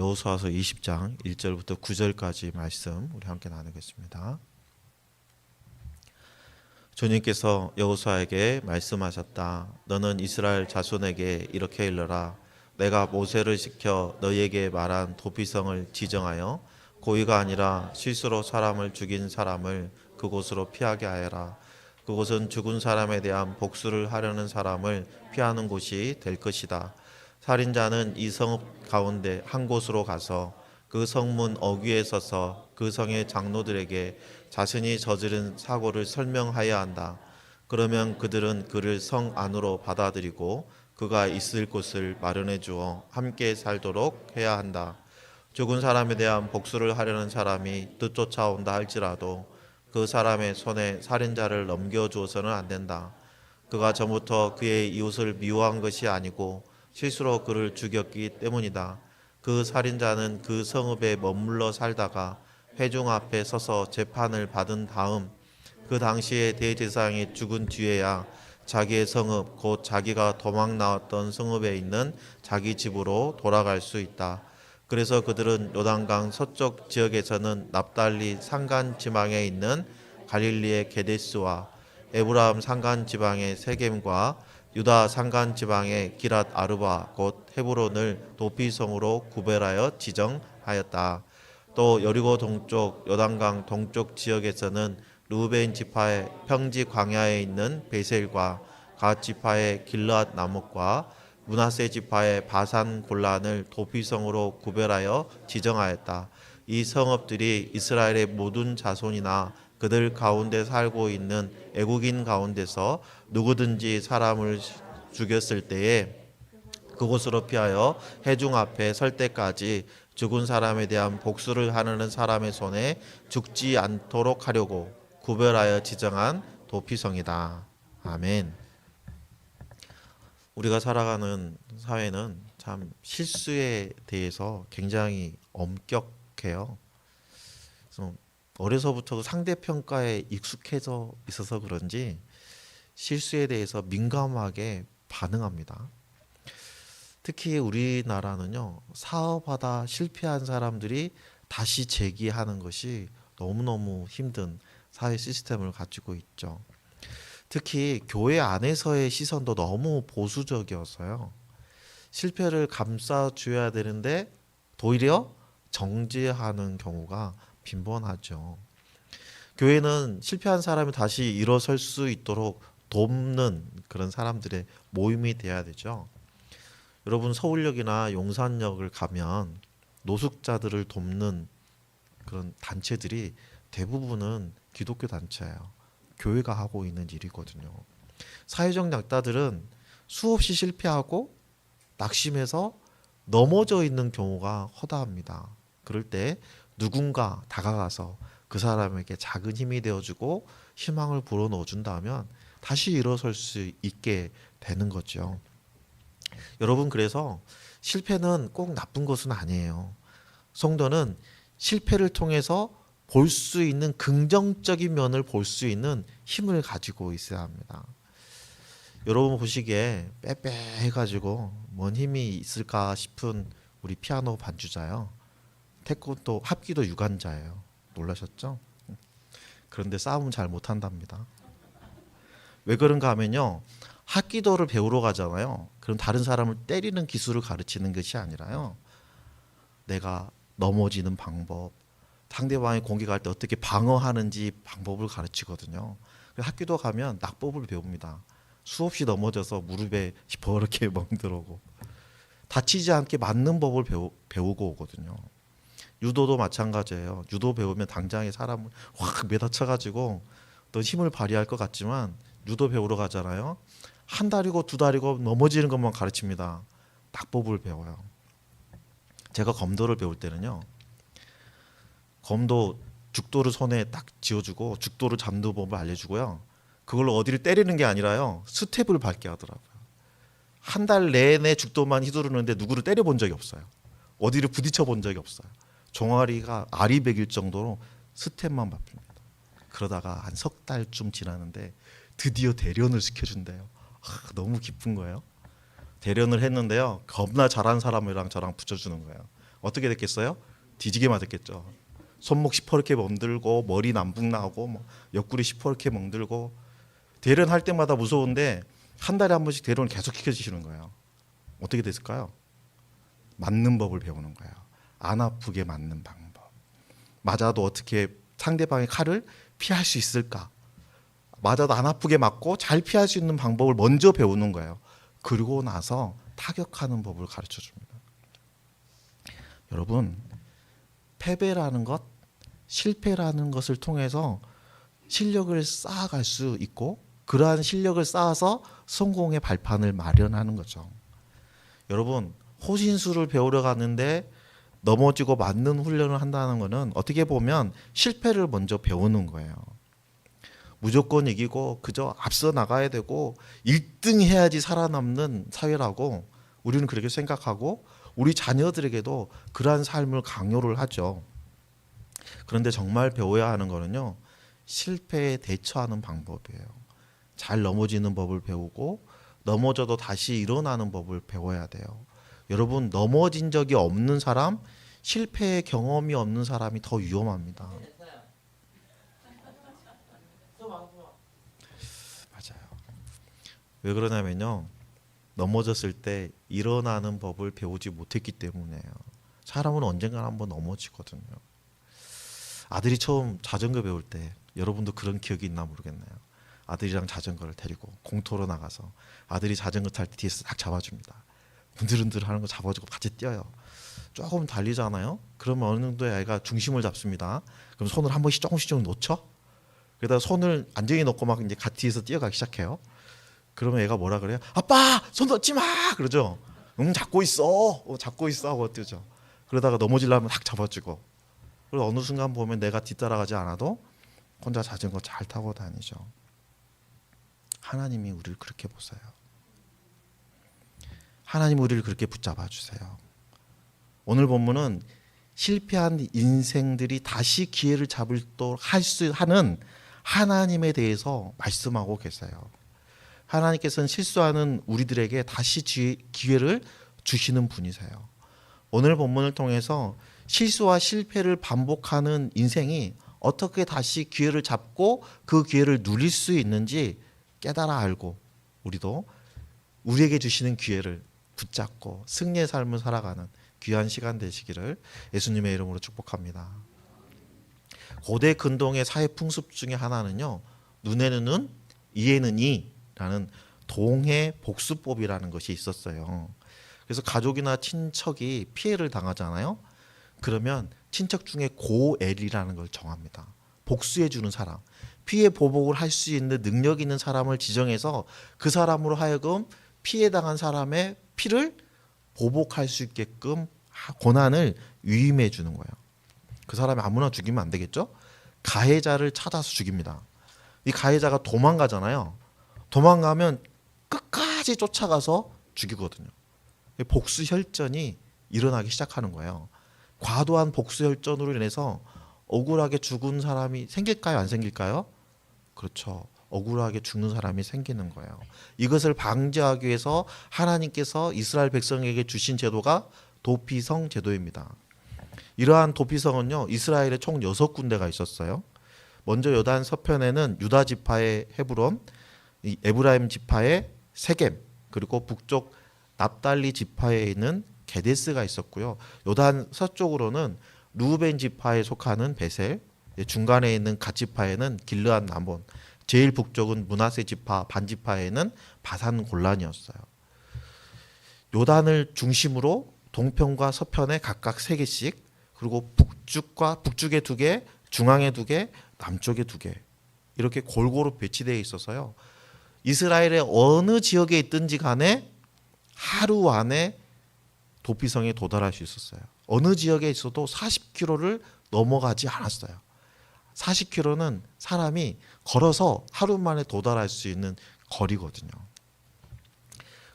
여호수아서 20장 1절부터 9절까지 말씀 우리 함께 나누겠습니다. 주님께서 여호수아에게 말씀하셨다. 너는 이스라엘 자손에게 이렇게 일러라. 내가 모세를 시켜 너희에게 말한 도피성을 지정하여 고의가 아니라 실수로 사람을 죽인 사람을 그곳으로 피하게 하여라. 그곳은 죽은 사람에 대한 복수를 하려는 사람을 피하는 곳이 될 것이다. 살인자는 이 성 가운데 한 곳으로 가서 그 성문 어귀에 서서 그 성의 장로들에게 자신이 저지른 사고를 설명하여야 한다. 그러면 그들은 그를 성 안으로 받아들이고 그가 있을 곳을 마련해 주어 함께 살도록 해야 한다. 죽은 사람에 대한 복수를 하려는 사람이 뜻쫓아온다 할지라도 그 사람의 손에 살인자를 넘겨주어서는 안 된다. 그가 전부터 그의 이웃을 미워한 것이 아니고 실수로 그를 죽였기 때문이다. 그 살인자는 그 성읍에 머물러 살다가 회중 앞에 서서 재판을 받은 다음 그 당시에 대제사장이 죽은 뒤에야 자기의 성읍 곧 자기가 도망 나왔던 성읍에 있는 자기 집으로 돌아갈 수 있다. 그래서 그들은 요단강 서쪽 지역에서는 납달리 산간 지방에 있는 갈릴리의 게데스와 에브라임 산간 지방의 세겜과 유다 산간 지방의 기랏 아르바 곧 헤브론을 도피성으로 구별하여 지정하였다. 또 여리고 동쪽 요단강 동쪽 지역에서는 르우벤 지파의 평지 광야에 있는 베셀과 갓 지파의 길앗 나목과 므낫세 지파의 바산 골란을 도피성으로 구별하여 지정하였다. 이 성읍들이 이스라엘의 모든 자손이나 그들 가운데 살고 있는 애국인 가운데서 누구든지 사람을 죽였을 때에 그곳으로 피하여 회중 앞에 설 때까지 죽은 사람에 대한 복수를 하는 사람의 손에 죽지 않도록 하려고 구별하여 지정한 도피성이다. 아멘. 우리가 살아가는 사회는 참 실수에 대해서 굉장히 엄격해요. 그래서 어려서부터 상대평가에 익숙해져 있어서 그런지 실수에 대해서 민감하게 반응합니다. 특히 우리나라는요, 사업하다 실패한 사람들이 다시 재기하는 것이 너무너무 힘든 사회 시스템을 가지고 있죠. 특히 교회 안에서의 시선도 너무 보수적이어서요. 실패를 감싸줘야 되는데 도리어 정죄하는 경우가 빈번하죠. 교회는 실패한 사람이 다시 일어설 수 있도록 돕는 그런 사람들의 모임이 돼야 되죠. 여러분 서울역이나 용산역을 가면 노숙자들을 돕는 그런 단체들이 대부분은 기독교 단체예요. 교회가 하고 있는 일이거든요. 사회적 약자들은 수없이 실패하고 낙심해서 넘어져 있는 경우가 허다합니다. 그럴 때 누군가 다가가서 그 사람에게 작은 힘이 되어주고 희망을 불어넣어준다면 다시 일어설 수 있게 되는 거죠. 여러분, 그래서 실패는 꼭 나쁜 것은 아니에요. 성도는 실패를 통해서 볼 수 있는 긍정적인 면을 볼 수 있는 힘을 가지고 있어야 합니다. 여러분 보시기에 빼빼해가지고 뭔 힘이 있을까 싶은 우리 피아노 반주자요. 태권도 합기도 유관자예요. 놀라셨죠? 그런데 싸움 잘 못한답니다. 왜 그런가 하면요, 합기도를 배우러 가잖아요. 그럼 다른 사람을 때리는 기술을 가르치는 것이 아니라요, 내가 넘어지는 방법, 상대방이 공격할 때 어떻게 방어하는지 방법을 가르치거든요. 합기도 가면 낙법을 배웁니다. 수없이 넘어져서 무릎에 시퍼렇게 멍들어오고 다치지 않게 맞는 법을 배우고 오거든요. 유도도 마찬가지예요. 유도 배우면 당장에 사람을 확 매다쳐가지고 또 힘을 발휘할 것 같지만 유도 배우러 가잖아요. 한 달이고 두 달이고 넘어지는 것만 가르칩니다. 낙법을 배워요. 제가 검도를 배울 때는요, 검도 죽도를 손에 딱 쥐어주고 죽도를 잡는 법을 알려주고요, 그걸로 어디를 때리는 게 아니라요, 스텝을 밟게 하더라고요. 한 달 내내 죽도만 휘두르는데 누구를 때려본 적이 없어요. 어디를 부딪혀 본 적이 없어요. 종아리가 아리백일 정도로 스텝만 밟힙니다. 그러다가 한 석 달쯤 지나는데 드디어 대련을 시켜준대요. 너무 기쁜 거예요. 대련을 했는데요, 겁나 잘한 사람이랑 저랑 붙여주는 거예요. 어떻게 됐겠어요? 뒤지게 맞았겠죠. 손목 시퍼렇게 멍들고 머리 남북 나고 뭐 옆구리 시퍼렇게 멍들고 대련할 때마다 무서운데 한 달에 한 번씩 대련을 계속 시켜주시는 거예요. 어떻게 됐을까요? 맞는 법을 배우는 거예요. 안 아프게 맞는 방법. 맞아도 어떻게 상대방의 칼을 피할 수 있을까? 맞아도 안 아프게 맞고 잘 피할 수 있는 방법을 먼저 배우는 거예요. 그리고 나서 타격하는 법을 가르쳐 줍니다. 여러분, 패배라는 것, 실패라는 것을 통해서 실력을 쌓아갈 수 있고 그러한 실력을 쌓아서 성공의 발판을 마련하는 거죠. 여러분, 호신술을 배우러 갔는데 넘어지고 맞는 훈련을 한다는 것은 어떻게 보면 실패를 먼저 배우는 거예요. 무조건 이기고 그저 앞서 나가야 되고 1등 해야지 살아남는 사회라고 우리는 그렇게 생각하고 우리 자녀들에게도 그러한 삶을 강요를 하죠. 그런데 정말 배워야 하는 거는요, 실패에 대처하는 방법이에요. 잘 넘어지는 법을 배우고 넘어져도 다시 일어나는 법을 배워야 돼요. 여러분, 넘어진 적이 없는 사람, 실패의 경험이 없는 사람이 더 위험합니다. 맞아요. 왜 그러냐면요, 넘어졌을 때 일어나는 법을 배우지 못했기 때문에요. 사람은 언젠가 한번 넘어지거든요. 아들이 처음 자전거 배울 때 여러분도 그런 기억이 있나 모르겠네요. 아들이랑 자전거를 데리고 공터로 나가서 아들이 자전거 탈 때 뒤에서 딱 잡아줍니다. 흔들흔들 하는 거 잡아주고 같이 뛰어요. 조금 달리잖아요. 그러면 어느 정도의 아이가 중심을 잡습니다. 그럼 손을 한 번씩 조금씩 놓쳐. 그러다가 손을 안정히 놓고 막 이제 같이 뒤에서 뛰어가기 시작해요. 그러면 얘가 뭐라 그래요? 아빠, 손 놓지 마! 그러죠. 잡고 있어. 잡고 있어 하고 뛰죠. 그러다가 넘어지려면 딱 잡아주고. 그리고 어느 순간 보면 내가 뒤따라가지 않아도 혼자 자전거 잘 타고 다니죠. 하나님이 우리를 그렇게 보세요. 하나님 우리를 그렇게 붙잡아 주세요. 오늘 본문은 실패한 인생들이 다시 기회를 잡을 또 할 수 하는 하나님에 대해서 말씀하고 계세요. 하나님께서는 실수하는 우리들에게 다시 기회를 주시는 분이세요. 오늘 본문을 통해서 실수와 실패를 반복하는 인생이 어떻게 다시 기회를 잡고 그 기회를 누릴 수 있는지 깨달아 알고 우리도 우리에게 주시는 기회를 붙잡고 승리의 삶을 살아가는 귀한 시간 되시기를 예수님의 이름으로 축복합니다. 고대 근동의 사회 풍습 중에 하나는요, 눈에는 눈, 이에는 이라는 동해 복수법이라는 것이 있었어요. 그래서 가족이나 친척이 피해를 당하잖아요. 그러면 친척 중에 고엘이라는 걸 정합니다. 복수해 주는 사람, 피해 보복을 할 수 있는 능력 있는 사람을 지정해서 그 사람으로 하여금 피해 당한 사람의 피를 보복할 수 있게끔 권한을 위임해 주는 거예요. 그 사람이 아무나 죽이면 안 되겠죠? 가해자를 찾아서 죽입니다. 이 가해자가 도망가잖아요. 도망가면 끝까지 쫓아가서 죽이거든요. 복수 혈전이 일어나기 시작하는 거예요. 과도한 복수 혈전으로 인해서 억울하게 죽은 사람이 생길까요? 안 생길까요? 그렇죠. 억울하게 죽는 사람이 생기는 거예요. 이것을 방지하기 위해서 하나님께서 이스라엘 백성에게 주신 제도가 도피성 제도입니다. 이러한 도피성은요, 이스라엘에 총 6군데가 있었어요. 먼저 요단 서편에는 유다 지파의 헤브론, 에브라임 지파의 세겜, 그리고 북쪽 납달리 지파에 있는 게데스가 있었고요. 요단 서쪽으로는 루벤 지파에 속하는 베셀, 중간에 있는 갓 지파에는 길르앗 남본, 제일 북쪽은 므낫세 지파 반지파에는 바산 골란이었어요. 요단을 중심으로 동편과 서편에 각각 3개씩, 그리고 북쪽에 2개, 중앙에 2개, 남쪽에 2개, 이렇게 골고루 배치되어 있어서요, 이스라엘의 어느 지역에 있든지 간에 하루 안에 도피성에 도달할 수 있었어요. 어느 지역에 있어도 40km를 넘어가지 않았어요. 40km는 사람이 걸어서 하루 만에 도달할 수 있는 거리거든요.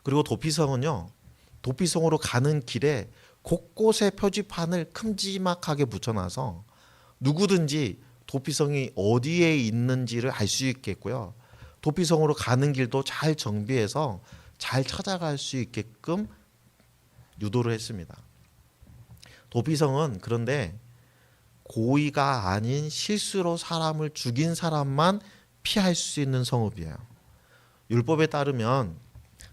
그리고 도피성은요, 도피성으로 가는 길에 곳곳에 표지판을 큼지막하게 붙여놔서 누구든지 도피성이 어디에 있는지를 알 수 있겠고요. 도피성으로 가는 길도 잘 정비해서 잘 찾아갈 수 있게끔 유도를 했습니다. 도피성은 그런데 고의가 아닌 실수로 사람을 죽인 사람만 피할 수 있는 성읍이에요. 율법에 따르면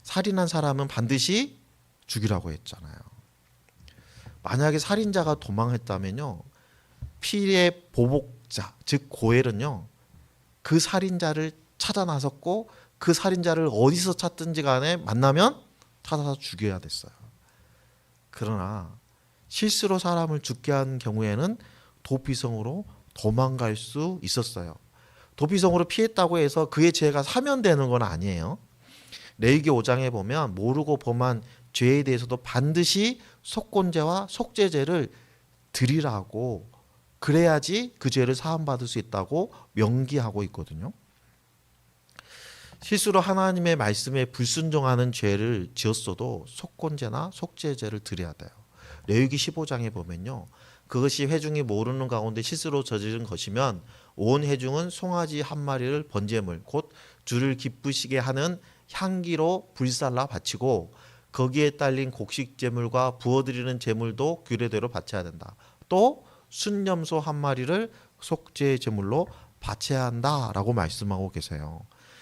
살인한 사람은 반드시 죽이라고 했잖아요. 만약에 살인자가 도망했다면요, 피해 보복자, 즉 고엘은요, 그 살인자를 찾아 나섰고 그 살인자를 어디서 찾든지 간에 만나면 찾아서 죽여야 됐어요. 그러나 실수로 사람을 죽게 한 경우에는 도피성으로 도망갈 수 있었어요. 도피성으로 피했다고 해서 그의 죄가 사면되는 건 아니에요. 레위기 5장에 보면 모르고 범한 죄에 대해서도 반드시 속건죄와 속죄죄를 드리라고, 그래야지 그 죄를 사함받을 수 있다고 명기하고 있거든요. 실수로 하나님의 말씀에 불순종하는 죄를 지었어도 속건죄나 속죄죄를 드려야 돼요. 레위기 15장에 보면요, 그것이 회중이 모르는 가운데 실수로 저지른 것이면 온 회중은 송아지 한 마리를 번제물, 곧 주를 기쁘시게 하는 향기로 불살라 바치고 거기에 딸린 곡식 제물과 부어드리는 제물도 규례대로 바쳐야 된다. 또 순염소 한 마리를 속죄 제물로 바쳐야 한다라고 말씀하고 계세요.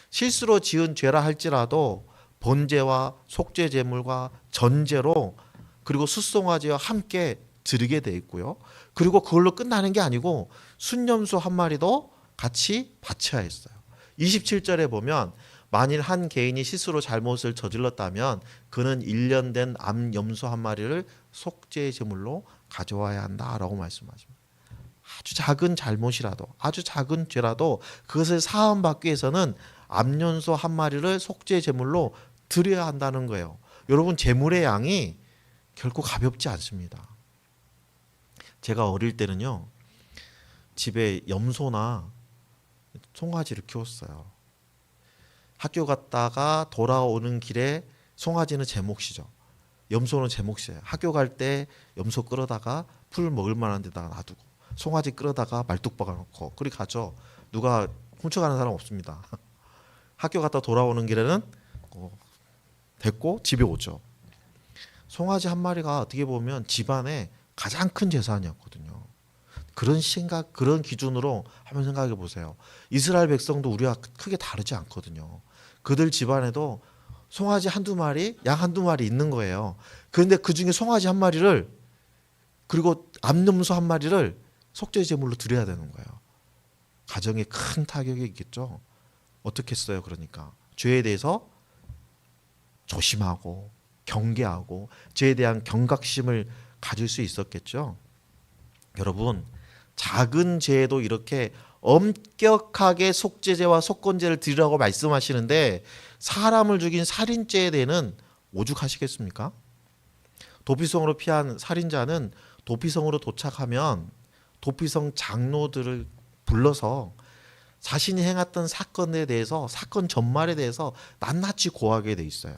실수로 지은 죄라 할지라도 번제와 속죄 제물과 전제로 그리고 숫송아지와 함께 드리게 돼 있고요. 그리고 그걸로 끝나는 게 아니고 순염소 한 마리도 같이 바쳐야 했어요. 27절에 보면 만일 한 개인이 실수로 잘못을 저질렀다면 그는 1년 된 암염소 한 마리를 속죄 제물로 가져와야 한다라고 말씀하십니다. 아주 작은 잘못이라도, 아주 작은 죄라도 그것을 사함받기 위해서는 암염소 한 마리를 속죄 제물로 드려야 한다는 거예요. 여러분, 제물의 양이 결코 가볍지 않습니다. 제가 어릴 때는요, 집에 염소나 송아지를 키웠어요. 학교 갔다가 돌아오는 길에 송아지는 제 몫이죠. 염소는 제 몫이에요. 학교 갈 때 염소 끌어다가 풀 먹을 만한 데다가 놔두고, 송아지 끌어다가 말뚝 박아놓고 그리 가죠. 누가 훔쳐가는 사람 없습니다. 학교 갔다 돌아오는 길에는 됐고 집에 오죠. 송아지 한 마리가 어떻게 보면 집안의 가장 큰 재산이었거든요. 그런 생각, 그런 기준으로 한번 생각해 보세요. 이스라엘 백성도 우리와 크게 다르지 않거든요. 그들 집안에도 송아지 한두 마리, 양 한두 마리 있는 거예요. 그런데 그 중에 송아지 한 마리를, 그리고 암염소 한 마리를 속죄 제물로 드려야 되는 거예요. 가정에 큰 타격이 있겠죠. 어떻게 했어요? 그러니까 죄에 대해서 조심하고 경계하고 죄에 대한 경각심을 가질 수 있었겠죠. 여러분, 작은 죄에도 이렇게 엄격하게 속죄죄와 속건죄를 드리라고 말씀하시는데 사람을 죽인 살인죄에 대해는 오죽하시겠습니까? 도피성으로 피한 살인자는 도피성으로 도착하면 도피성 장로들을 불러서 자신이 행했던 사건에 대해서, 사건 전말에 대해서 낱낱이 고하게 돼 있어요.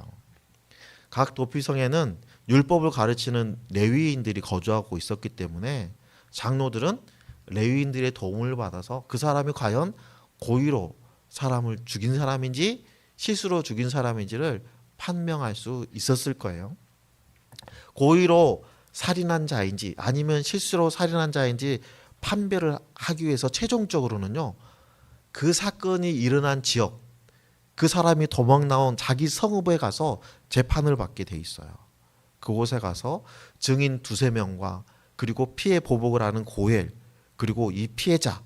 각 도피성에는 율법을 가르치는 레위인들이 거주하고 있었기 때문에 장로들은 레위인들의 도움을 받아서 그 사람이 과연 고의로 사람을 죽인 사람인지 실수로 죽인 사람인지를 판명할 수 있었을 거예요. 고의로 살인한 자인지 아니면 실수로 살인한 자인지 판별을 하기 위해서 최종적으로는요, 그 사건이 일어난 지역, 그 사람이 도망 나온 자기 성읍에 가서 재판을 받게 돼 있어요. 그곳에 가서 증인 두세 명과 그리고 피해 보복을 하는 고엘, 그리고 이 피해자,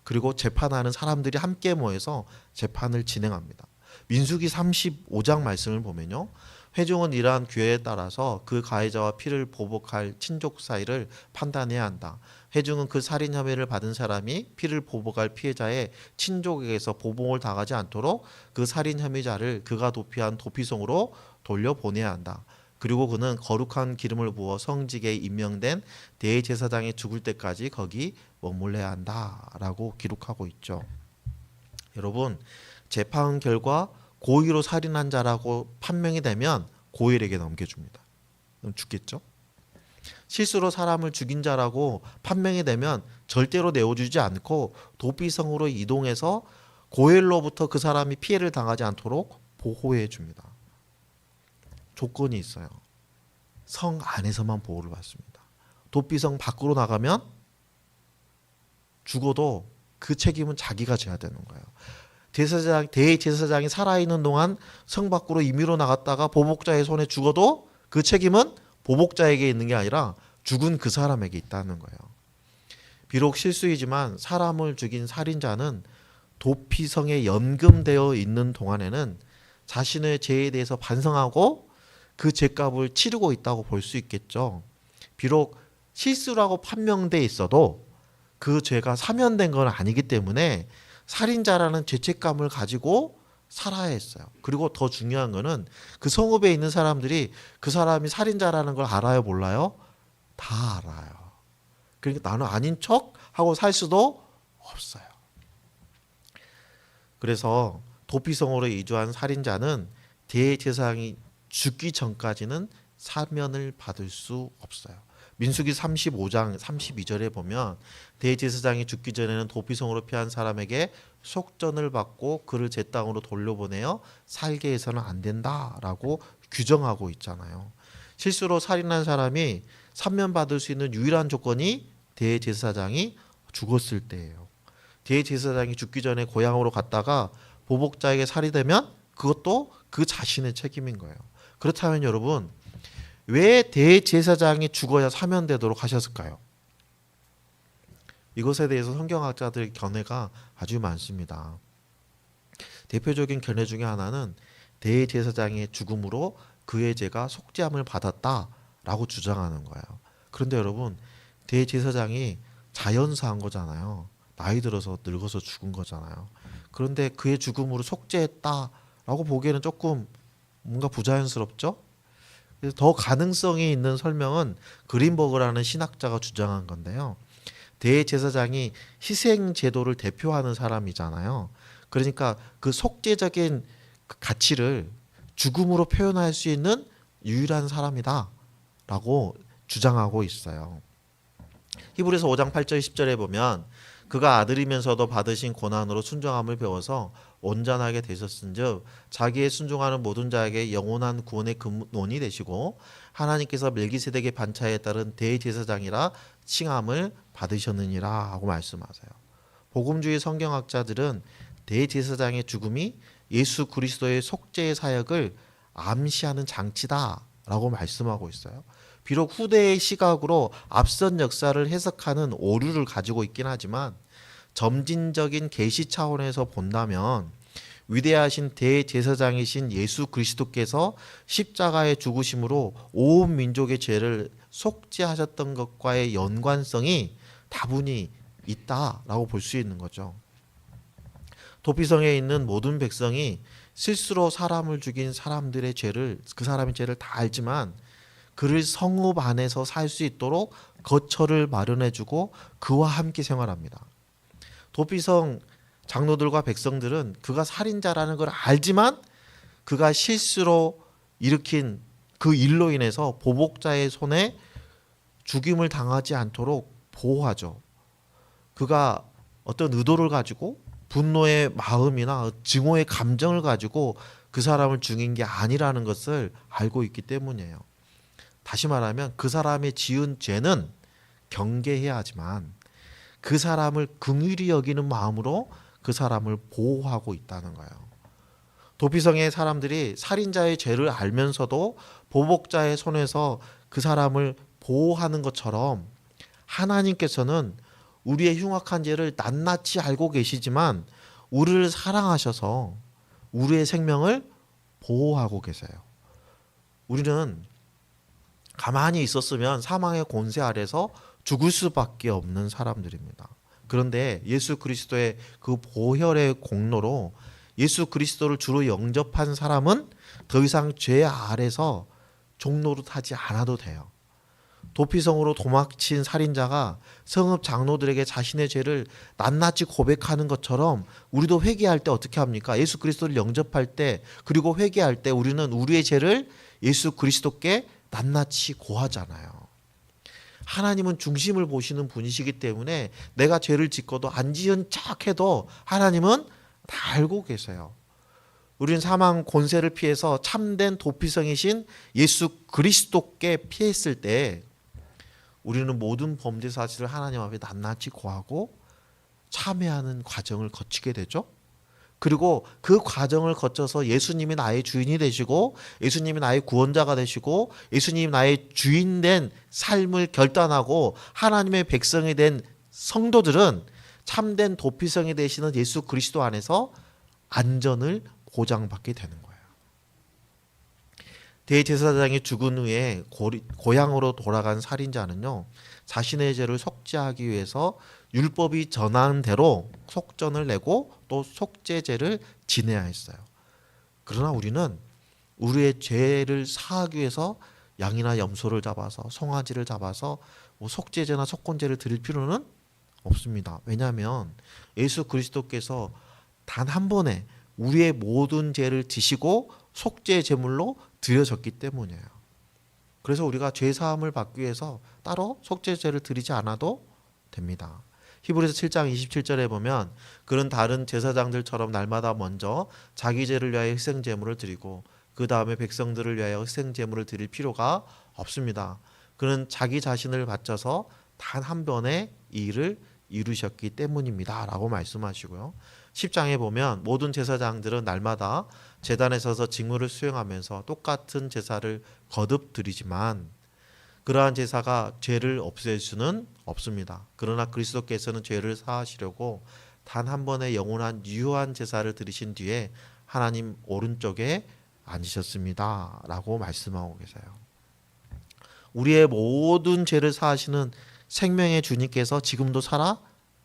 그리고 재판하는 사람들이 함께 모여서 재판을 진행합니다. 민수기 35장 말씀을 보면요, 회중은 이러한 규례에 따라서 그 가해자와 피를 보복할 친족 사이를 판단해야 한다. 회중은 그 살인 혐의를 받은 사람이 피를 보복할 피해자의 친족에게서 보복을 당하지 않도록 그 살인 혐의자를 그가 도피한 도피성으로 돌려보내야 한다. 그리고 그는 거룩한 기름을 부어 성직에 임명된 대제사장이 죽을 때까지 거기 머물러야 한다라고 기록하고 있죠. 여러분, 재판 결과 고의로 살인한 자라고 판명이 되면 고엘에게 넘겨줍니다. 그럼 죽겠죠? 실수로 사람을 죽인 자라고 판명이 되면 절대로 내어주지 않고 도피성으로 이동해서 고엘로부터 그 사람이 피해를 당하지 않도록 보호해 줍니다. 조건이 있어요. 성 안에서만 보호를 받습니다. 도피성 밖으로 나가면 죽어도 그 책임은 자기가 져야 되는 거예요. 대제사장이 살아있는 동안 성 밖으로 임의로 나갔다가 보복자의 손에 죽어도 그 책임은 보복자에게 있는 게 아니라 죽은 그 사람에게 있다는 거예요. 비록 실수이지만 사람을 죽인 살인자는 도피성에 연금되어 있는 동안에는 자신의 죄에 대해서 반성하고 그 죄값을 치르고 있다고 볼 수 있겠죠. 비록 실수라고 판명돼 있어도 그 죄가 사면된 건 아니기 때문에 살인자라는 죄책감을 가지고 살아야 했어요. 그리고 더 중요한 거는 그 성읍에 있는 사람들이 그 사람이 살인자라는 걸 알아요, 몰라요? 다 알아요. 그러니까 나는 아닌 척 하고 살 수도 없어요. 그래서 도피성으로 이주한 살인자는 대제사장이 죽기 전까지는 사면을 받을 수 없어요. 민수기 35장 32절에 보면 대제사장이 죽기 전에는 도피성으로 피한 사람에게 속전을 받고 그를 제 땅으로 돌려보내어 살게 해서는 안 된다라고 규정하고 있잖아요. 실수로 살인한 사람이 사면받을 수 있는 유일한 조건이 대제사장이 죽었을 때예요. 대제사장이 죽기 전에 고향으로 갔다가 보복자에게 살해되면 그것도 그 자신의 책임인 거예요. 그렇다면 여러분, 왜 대제사장이 죽어야 사면되도록 하셨을까요? 이것에 대해서 성경학자들의 견해가 아주 많습니다. 대표적인 견해 중에 하나는 대제사장의 죽음으로 그의 죄가 속죄함을 받았다라고 주장하는 거예요. 그런데 여러분, 대제사장이 자연사한 거잖아요. 나이 들어서 늙어서 죽은 거잖아요. 그런데 그의 죽음으로 속죄했다라고 보기에는 조금 뭔가 부자연스럽죠? 그래서 더 가능성이 있는 설명은 그린버그라는 신학자가 주장한 건데요. 대제사장이 희생 제도를 대표하는 사람이잖아요. 그러니까 그 속죄적인 가치를 죽음으로 표현할 수 있는 유일한 사람이다라고 주장하고 있어요. 히브리서 5장 8절 10절에 보면 그가 아들이면서도 받으신 고난으로 순종함을 배워서 온전하게 되셨은즉 자기의 순종하는 모든 자에게 영원한 구원의 근원이 되시고 하나님께서 멜기세덱의 반차에 따른 대제사장이라 칭함을 받으셨느니라 하고 말씀하세요. 복음주의 성경학자들은 대제사장의 죽음이 예수 그리스도의 속죄의 사역을 암시하는 장치다라고 말씀하고 있어요. 비록 후대의 시각으로 앞선 역사를 해석하는 오류를 가지고 있긴 하지만 점진적인 계시 차원에서 본다면 위대하신 대제사장이신 예수 그리스도께서 십자가의 죽으심으로 온 민족의 죄를 속죄하셨던 것과의 연관성이 다분히 있다라고 볼 수 있는 거죠. 도피성에 있는 모든 백성이 실수로 사람을 죽인 사람들의 죄를, 그 사람의 죄를 다 알지만 그를 성읍 안에서 살 수 있도록 거처를 마련해주고 그와 함께 생활합니다. 도피성 장로들과 백성들은 그가 살인자라는 걸 알지만 그가 실수로 일으킨 그 일로 인해서 보복자의 손에 죽임을 당하지 않도록 보호하죠. 그가 어떤 의도를 가지고 분노의 마음이나 증오의 감정을 가지고 그 사람을 죽인 게 아니라는 것을 알고 있기 때문이에요. 다시 말하면 그 사람의 지은 죄는 경계해야 하지만 그 사람을 긍휼히 여기는 마음으로 그 사람을 보호하고 있다는 거예요. 도피성의 사람들이 살인자의 죄를 알면서도 보복자의 손에서 그 사람을 보호하는 것처럼 하나님께서는 우리의 흉악한 죄를 낱낱이 알고 계시지만 우리를 사랑하셔서 우리의 생명을 보호하고 계세요. 우리는 가만히 있었으면 사망의 권세 아래서 죽을 수밖에 없는 사람들입니다. 그런데 예수 그리스도의 그 보혈의 공로로 예수 그리스도를 주로 영접한 사람은 더 이상 죄 아래서 종노릇하지 않아도 돼요. 도피성으로 도망친 살인자가 성읍 장로들에게 자신의 죄를 낱낱이 고백하는 것처럼 우리도 회개할 때 어떻게 합니까? 예수 그리스도를 영접할 때 그리고 회개할 때 우리는 우리의 죄를 예수 그리스도께 낱낱이 고하잖아요. 하나님은 중심을 보시는 분이시기 때문에 내가 죄를 짓고도 안 지은 척해도 하나님은 다 알고 계세요. 우리는 사망 권세를 피해서 참된 도피성이신 예수 그리스도께 피했을 때 우리는 모든 범죄 사실을 하나님 앞에 낱낱이 고하고 참회하는 과정을 거치게 되죠. 그리고 그 과정을 거쳐서 예수님이 나의 주인이 되시고 예수님이 나의 구원자가 되시고 예수님이 나의 주인된 삶을 결단하고 하나님의 백성이 된 성도들은 참된 도피성이 되시는 예수 그리스도 안에서 안전을 보장받게 되는 거예요. 대제사장이 죽은 후에 고향으로 돌아간 살인자는요, 자신의 죄를 속죄하기 위해서 율법이 전한 대로 속전을 내고 또 속죄제를 지내야 했어요. 그러나 우리는 우리의 죄를 사하기 위해서 양이나 염소를 잡아서 송아지를 잡아서 뭐 속죄제나 속건제를 드릴 필요는 없습니다. 왜냐하면 예수 그리스도께서 단 한 번에 우리의 모든 죄를 지시고 속죄 제물로 드려졌기 때문이에요. 그래서 우리가 죄 사함을 받기 위해서 따로 속죄제를 드리지 않아도 됩니다. 히브리서 7장 27절에 보면 그는 다른 제사장들처럼 날마다 먼저 자기 죄를 위하여 희생 제물을 드리고 그 다음에 백성들을 위하여 희생 제물을 드릴 필요가 없습니다. 그는 자기 자신을 바쳐서 단 한 번에 이 일을 이루셨기 때문입니다 라고 말씀하시고요. 10장에 보면 모든 제사장들은 날마다 제단에 서서 직무를 수행하면서 똑같은 제사를 거듭 드리지만 그러한 제사가 죄를 없앨 수는 없습니다. 그러나 그리스도께서는 죄를 사하시려고 단 한 번의 영원한 유효한 제사를 드리신 뒤에 하나님 오른쪽에 앉으셨습니다 라고 말씀하고 계세요. 우리의 모든 죄를 사하시는 생명의 주님께서 지금도 살아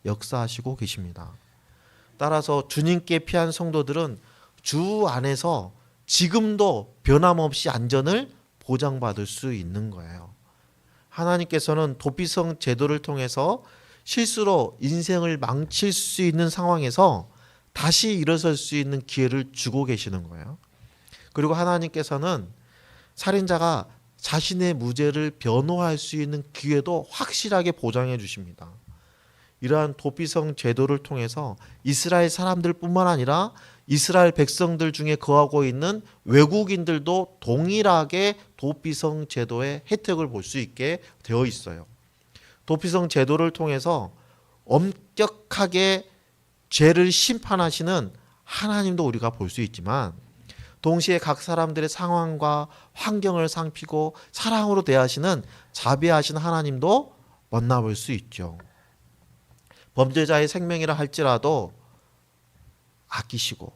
역사하시고 계십니다. 따라서 주님께 피한 성도들은 주 안에서 지금도 변함없이 안전을 보장받을 수 있는 거예요. 하나님께서는 도피성 제도를 통해서 실수로 인생을 망칠 수 있는 상황에서 다시 일어설 수 있는 기회를 주고 계시는 거예요. 그리고 하나님께서는 살인자가 자신의 무죄를 변호할 수 있는 기회도 확실하게 보장해 주십니다. 이러한 도피성 제도를 통해서 이스라엘 사람들뿐만 아니라 이스라엘 백성들 중에 거하고 있는 외국인들도 동일하게 도피성 제도의 혜택을 볼 수 있게 되어 있어요. 도피성 제도를 통해서 엄격하게 죄를 심판하시는 하나님도 우리가 볼 수 있지만 동시에 각 사람들의 상황과 환경을 살피고 사랑으로 대하시는 자비하신 하나님도 만나볼 수 있죠. 범죄자의 생명이라 할지라도 아끼시고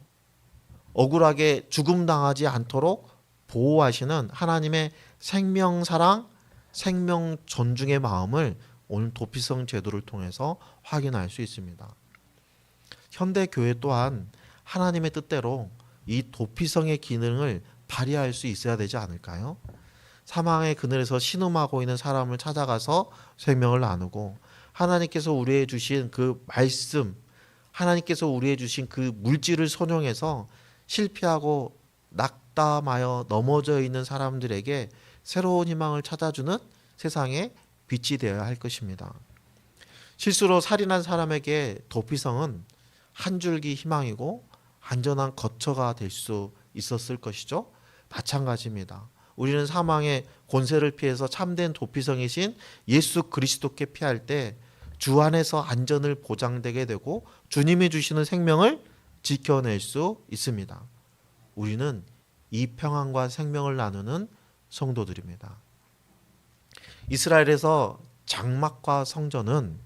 억울하게 죽음당하지 않도록 보호하시는 하나님의 생명 사랑, 생명 존중의 마음을 오늘 도피성 제도를 통해서 확인할 수 있습니다. 현대 교회 또한 하나님의 뜻대로 이 도피성의 기능을 발휘할 수 있어야 되지 않을까요? 사망의 그늘에서 신음하고 있는 사람을 찾아가서 생명을 나누고 하나님께서 우리에게 주신 그 말씀, 하나님께서 우리에게 주신 그 물질을 선용해서 실패하고 낙담하여 넘어져 있는 사람들에게 새로운 희망을 찾아주는 세상의 빛이 되어야 할 것입니다. 실수로 살인한 사람에게 도피성은 한 줄기 희망이고 안전한 거처가 될 수 있었을 것이죠. 마찬가지입니다. 우리는 사망의 권세를 피해서 참된 도피성이신 예수 그리스도께 피할 때 주 안에서 안전을 보장되게 되고 주님이 주시는 생명을 지켜낼 수 있습니다. 우리는 이 평안과 생명을 나누는 성도들입니다. 이스라엘에서 장막과 성전은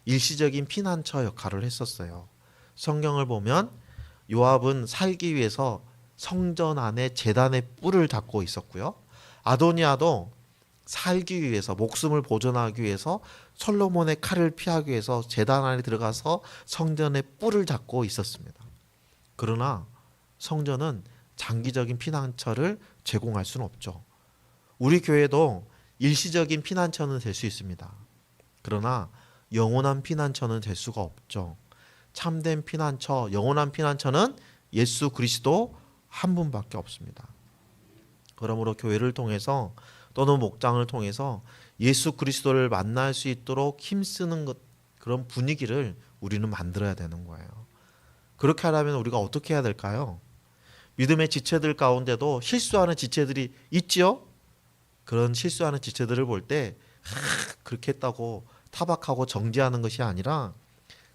일시적인 피난처 역할을 했었어요. 성경을 보면 요압은 살기 위해서 성전 안에 제단의 뿔을 닦고 있었고요. 아도니아도 살기 위해서 목숨을 보존하기 위해서 솔로몬의 칼을 피하기 위해서 제단 안에 들어가서 성전의 뿔을 닦고 있었습니다. 그러나 성전은 장기적인 피난처를 제공할 수는 없죠. 우리 교회도 일시적인 피난처는 될 수 있습니다. 그러나 영원한 피난처는 될 수가 없죠. 참된 피난처, 영원한 피난처는 예수 그리스도 한 분밖에 없습니다. 그러므로 교회를 통해서 또는 목장을 통해서 예수 그리스도를 만날 수 있도록 힘쓰는 그런 분위기를 우리는 만들어야 되는 거예요. 그렇게 하려면 우리가 어떻게 해야 될까요? 믿음의 지체들 가운데도 실수하는 지체들이 있지요? 그런 실수하는 지체들을 볼 때 그렇게 했다고 타박하고 정죄하는 것이 아니라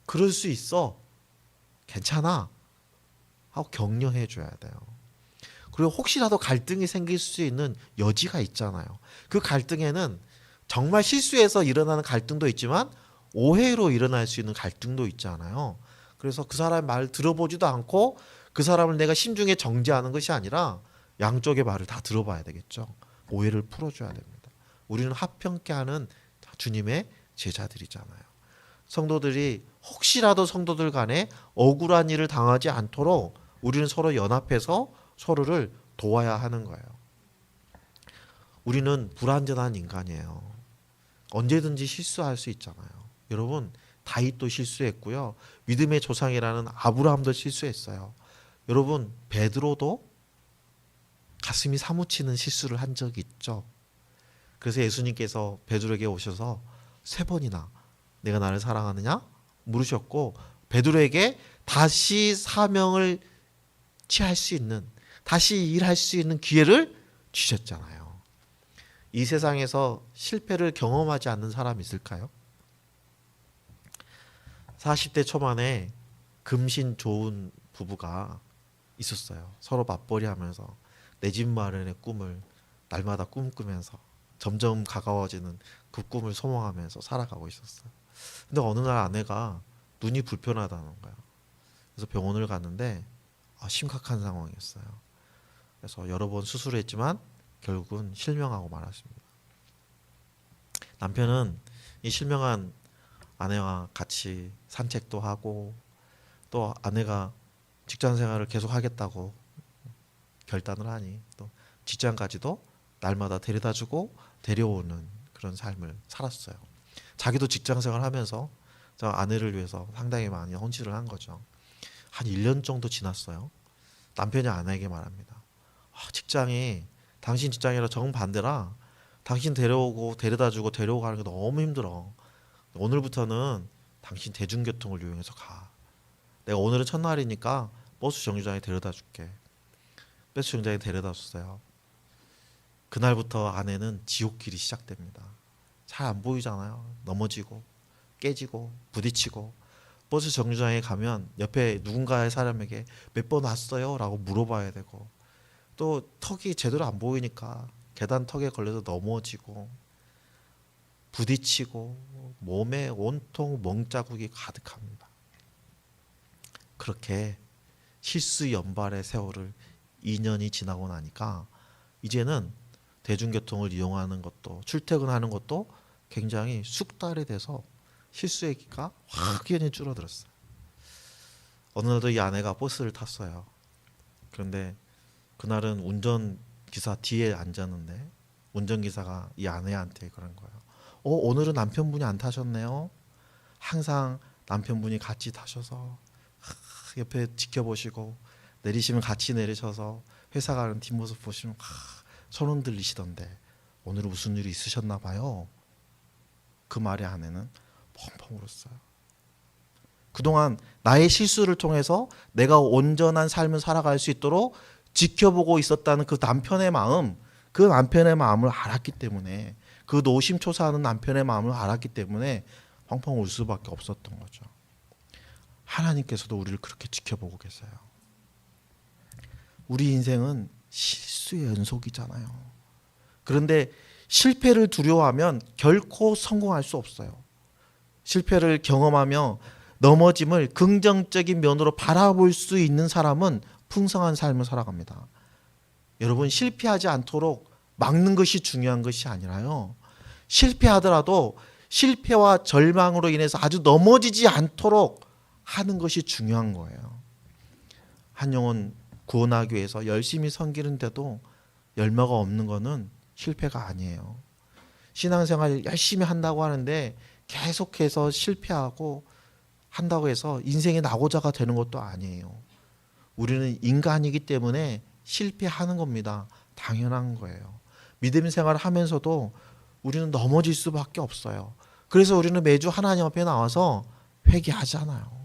그럴 수 있어. 괜찮아. 하고 격려해 줘야 돼요. 그리고 혹시라도 갈등이 생길 수 있는 여지가 있잖아요. 그 갈등에는 정말 실수해서 일어나는 갈등도 있지만 오해로 일어날 수 있는 갈등도 있잖아요. 그래서 그 사람의 말 들어보지도 않고 그 사람을 내가 심중에 정죄하는 것이 아니라 양쪽의 말을 다 들어봐야 되겠죠. 오해를 풀어줘야 됩니다. 우리는 합평케 하는 주님의 제자들이잖아요. 성도들이 혹시라도 성도들 간에 억울한 일을 당하지 않도록 우리는 서로 연합해서 서로를 도와야 하는 거예요. 우리는 불완전한 인간이에요. 언제든지 실수할 수 있잖아요. 여러분, 다윗도 실수했고요. 믿음의 조상이라는 아브라함도 실수했어요. 여러분, 베드로도 가슴이 사무치는 실수를 한 적이 있죠. 그래서 예수님께서 베드로에게 오셔서 3번이나 내가 나를 사랑하느냐 물으셨고, 베드로에게 다시 사명을 취할 수 있는, 다시 일할 수 있는 기회를 주셨잖아요. 이 세상에서 실패를 경험하지 않는 사람이 있을까요? 40대 초반에 금신 좋은 부부가 있었어요. 서로 맞벌이 하면서 내 집 마련의 꿈을 날마다 꿈꾸면서 점점 가까워지는 그 꿈을 소망하면서 살아가고 있었어요. 근데 어느 날 아내가 눈이 불편하다는 거야. 그래서 병원을 갔는데 심각한 상황이었어요. 그래서 여러 번 수술을 했지만 결국은 실명하고 말았습니다. 남편은 이 실명한 아내와 같이 산책도 하고 또 아내가 직장 생활을 계속 하겠다고 결단을 하니 또 직장까지도 날마다 데려다주고 데려오는 그런 삶을 살았어요. 자기도 직장 생활하면서 저 아내를 위해서 상당히 많이 헌신을 한 거죠. 한 1년 정도 지났어요. 남편이 아내에게 말합니다. 직장이 당신 직장이랑 정반대라 당신 데려오고 데려다주고 데려오고 하는 게 너무 힘들어. 오늘부터는 당신 대중교통을 이용해서 가. 내가 오늘은 첫날이니까 버스 정류장에 데려다 줄게. 버스 정류장에 데려다 줬어요. 그날부터 아내는 지옥길이 시작됩니다. 잘 안 보이잖아요. 넘어지고 깨지고 부딪히고 버스 정류장에 가면 옆에 누군가의 사람에게 몇 번 왔어요? 라고 물어봐야 되고 또 턱이 제대로 안 보이니까 계단 턱에 걸려서 넘어지고 부딪히고 몸에 온통 멍자국이 가득합니다. 그렇게 실수 연발의 세월을 2년이 지나고 나니까 이제는 대중교통을 이용하는 것도 출퇴근하는 것도 굉장히 숙달이 돼서 실수의 기가 확연히 줄어들었어요. 어느 날도 이 아내가 버스를 탔어요. 그런데 그날은 운전기사 뒤에 앉았는데 운전기사가 이 아내한테 그런 거예요. 오늘은 남편분이 안 타셨네요. 항상 남편분이 같이 타셔서 옆에 지켜보시고 내리시면 같이 내리셔서 회사 가는 뒷모습 보시면 손 흔들리시던데 오늘은 무슨 일이 있으셨나 봐요. 그 말에 아내는 펑펑 울었어요. 그동안 나의 실수를 통해서 내가 온전한 삶을 살아갈 수 있도록 지켜보고 있었다는 그 남편의 마음, 그 남편의 마음을 알았기 때문에 그 노심초사하는 남편의 마음을 알았기 때문에 펑펑 울 수밖에 없었던 거죠. 하나님께서도 우리를 그렇게 지켜보고 계세요. 우리 인생은 실수의 연속이잖아요. 그런데 실패를 두려워하면 결코 성공할 수 없어요. 실패를 경험하며 넘어짐을 긍정적인 면으로 바라볼 수 있는 사람은 풍성한 삶을 살아갑니다. 여러분, 실패하지 않도록 막는 것이 중요한 것이 아니라요. 실패하더라도 실패와 절망으로 인해서 아주 넘어지지 않도록 하는 것이 중요한 거예요. 한 영혼 구원하기 위해서 열심히 섬기는데도 열매가 없는 것은 실패가 아니에요. 신앙생활 열심히 한다고 하는데 계속해서 실패하고 한다고 해서 인생의 낙오자가 되는 것도 아니에요. 우리는 인간이기 때문에 실패하는 겁니다. 당연한 거예요. 믿음 생활을 하면서도 우리는 넘어질 수밖에 없어요. 그래서 우리는 매주 하나님 앞에 나와서 회개하잖아요.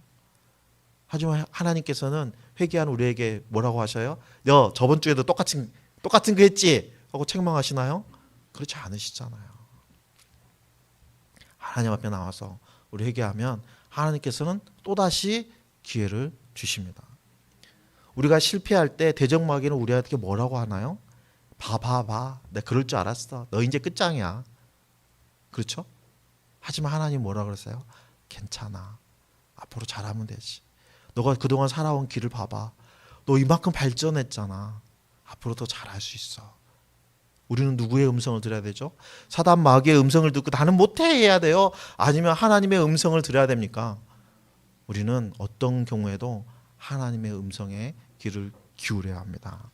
하지만 하나님께서는 회개한 우리에게 뭐라고 하셔요? 너 저번 주에도 똑같은 거 했지? 하고 책망하시나요? 그렇지 않으시잖아요. 하나님 앞에 나와서 우리 회개하면 하나님께서는 또다시 기회를 주십니다. 우리가 실패할 때 대적마귀는 우리한테 뭐라고 하나요? 봐. 내가 그럴 줄 알았어. 너 이제 끝장이야. 그렇죠? 하지만 하나님 뭐라 그랬어요? 괜찮아. 앞으로 잘하면 되지. 너가 그동안 살아온 길을 봐봐. 너 이만큼 발전했잖아. 앞으로 더 잘할 수 있어. 우리는 누구의 음성을 들어야 되죠? 사단 마귀의 음성을 듣고 나는 못해 해야 돼요? 아니면 하나님의 음성을 들어야 됩니까? 우리는 어떤 경우에도 하나님의 음성에 귀를 기울여야 합니다.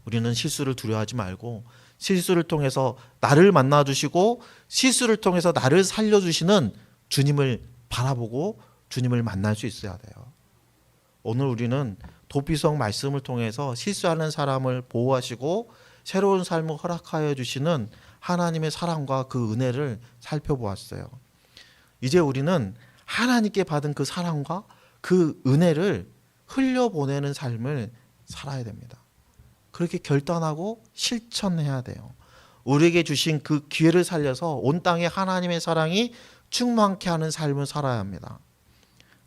우리는 실수를 두려워하지 말고 실수를 통해서 나를 만나주시고 실수를 통해서 나를 살려주시는 주님을 바라보고 주님을 만날 수 있어야 돼요. 오늘 우리는 도피성 말씀을 통해서 실수하는 사람을 보호하시고 새로운 삶을 허락하여 주시는 하나님의 사랑과 그 은혜를 살펴보았어요. 이제 우리는 하나님께 받은 그 사랑과 그 은혜를 흘려보내는 삶을 살아야 됩니다. 그렇게 결단하고 실천해야 돼요. 우리에게 주신 그 기회를 살려서 온 땅에 하나님의 사랑이 충만케 하는 삶을 살아야 합니다.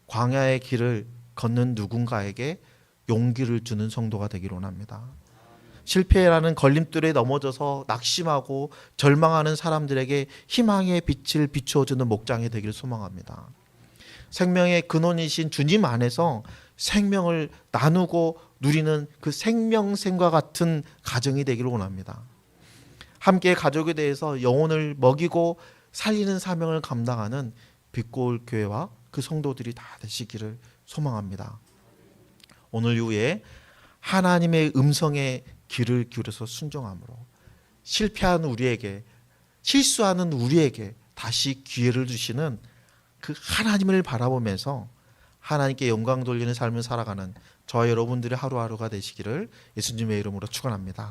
광야의 길을 걷는 누군가에게 용기를 주는 성도가 되기를 원합니다. 실패라는 걸림돌에 넘어져서 낙심하고 절망하는 사람들에게 희망의 빛을 비추어주는 목장이 되기를 소망합니다. 생명의 근원이신 주님 안에서 생명을 나누고 누리는 그 생명샘과 같은 가정이 되기를 원합니다. 함께 가족에 대해서 영혼을 먹이고 살리는 사명을 감당하는 빛고울 교회와 그 성도들이 다 되시기를 소망합니다. 오늘 이후에 하나님의 음성에 귀를 기울여서 순종함으로 실패한 우리에게, 실수하는 우리에게 다시 기회를 주시는 그 하나님을 바라보면서 하나님께 영광 돌리는 삶을 살아가는 저와 여러분들의 하루하루가 되시기를 예수님의 이름으로 축원합니다.